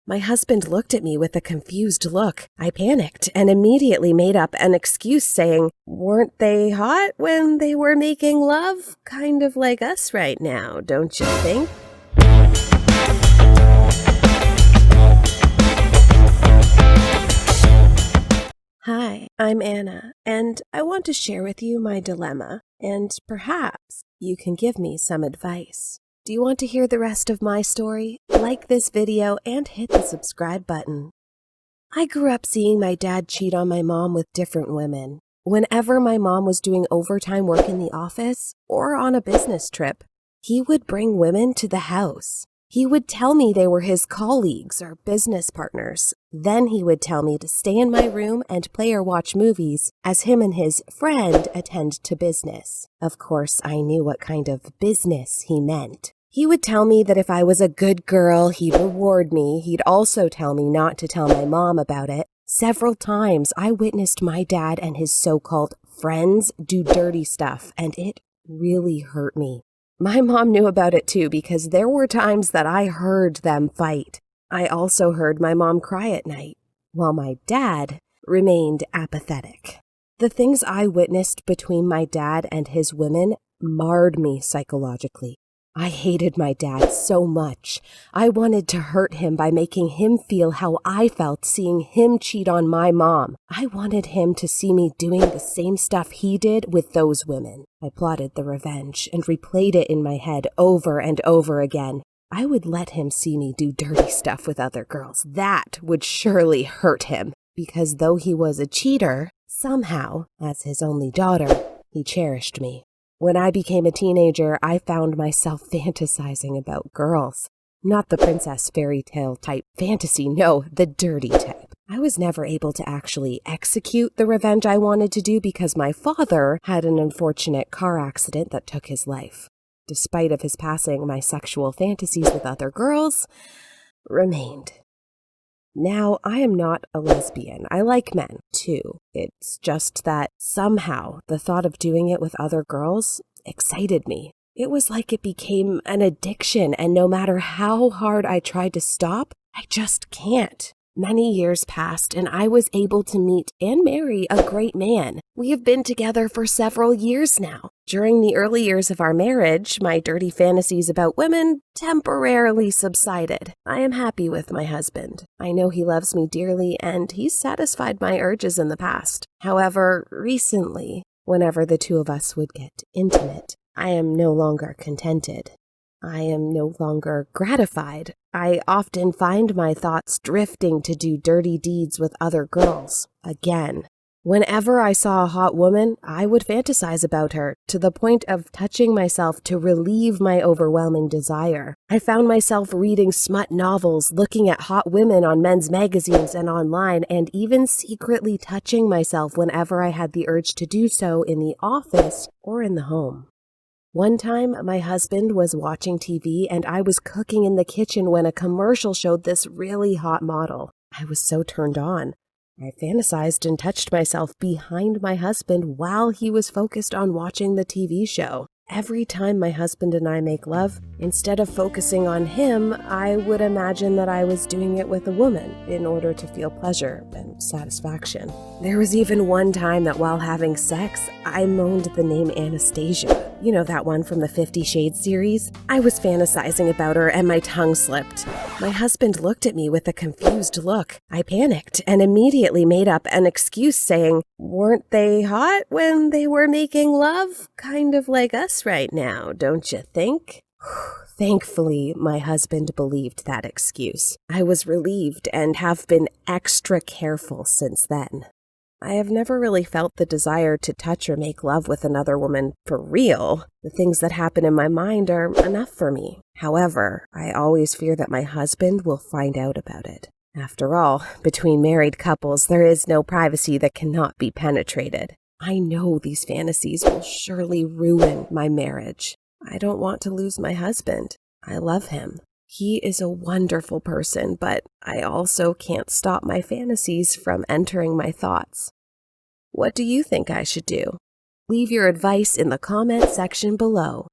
My husband looked at me with a confused look. I panicked and immediately made up an excuse saying, "Weren't they hot when they were making love? Kind of like us right now, don't you think?" Hi, I'm Anna, and I want to share with you my dilemma, and perhaps you can give me some advice. Do you want to hear the rest of my story? Like this video and hit the subscribe button. I grew up seeing my dad cheat on my mom with different women. Whenever my mom was doing overtime work in the office or on a business trip, he would bring women to the house. He would tell me they were his colleagues or business partners. Then he would tell me to stay in my room and play or watch movies as him and his friend attend to business. Of course, I knew what kind of business he meant. He would tell me that if I was a good girl, he'd reward me. He'd also tell me not to tell my mom about it. Several times, I witnessed my dad and his so-called friends do dirty stuff, and it really hurt me. My mom knew about it too because there were times that I heard them fight. I also heard my mom cry at night, while my dad remained apathetic. The things I witnessed between my dad and his women marred me psychologically. I hated my dad so much. I wanted to hurt him by making him feel how I felt seeing him cheat on my mom. I wanted him to see me doing the same stuff he did with those women. I plotted the revenge and replayed it in my head over and over again. I would let him see me do dirty stuff with other girls. That would surely hurt him, because though he was a cheater, somehow, as his only daughter, he cherished me. When I became a teenager, I found myself fantasizing about girls. Not the princess fairy tale type fantasy, no, the dirty type. I was never able to actually execute the revenge I wanted to do because my father had an unfortunate car accident that took his life. Despite of his passing, my sexual fantasies with other girls remained. Now, I am not a lesbian. I like men, too. It's just that somehow the thought of doing it with other girls excited me. It was like it became an addiction, and no matter how hard I tried to stop, I just can't. Many years passed, and I was able to meet and marry a great man. We have been together for several years now. During the early years of our marriage, my dirty fantasies about women temporarily subsided. I am happy with my husband. I know he loves me dearly, and he's satisfied my urges in the past. However, recently, whenever the two of us would get intimate, I am no longer contented. I am no longer gratified. I often find my thoughts drifting to do dirty deeds with other girls again. Whenever I saw a hot woman, I would fantasize about her to the point of touching myself to relieve my overwhelming desire. I found myself reading smut novels, looking at hot women on men's magazines and online, and even secretly touching myself whenever I had the urge to do so in the office or in the home. One time, my husband was watching TV and I was cooking in the kitchen when a commercial showed this really hot model. I was so turned on. I fantasized and touched myself behind my husband while he was focused on watching the TV show. Every time my husband and I make love, instead of focusing on him, I would imagine that I was doing it with a woman in order to feel pleasure and satisfaction. There was even one time that while having sex, I moaned the name Anastasia. You know, that one from the 50 Shades series? I was fantasizing about her and my tongue slipped. My husband looked at me with a confused look. I panicked and immediately made up an excuse saying, "Weren't they hot when they were making love? Kind of like us right now, don't you think?" Thankfully, my husband believed that excuse. I was relieved and have been extra careful since then. I have never really felt the desire to touch or make love with another woman for real. The things that happen in my mind are enough for me. However, I always fear that my husband will find out about it. After all, between married couples, there is no privacy that cannot be penetrated. I know these fantasies will surely ruin my marriage. I don't want to lose my husband. I love him. He is a wonderful person, but I also can't stop my fantasies from entering my thoughts. What do you think I should do? Leave your advice in the comment section below.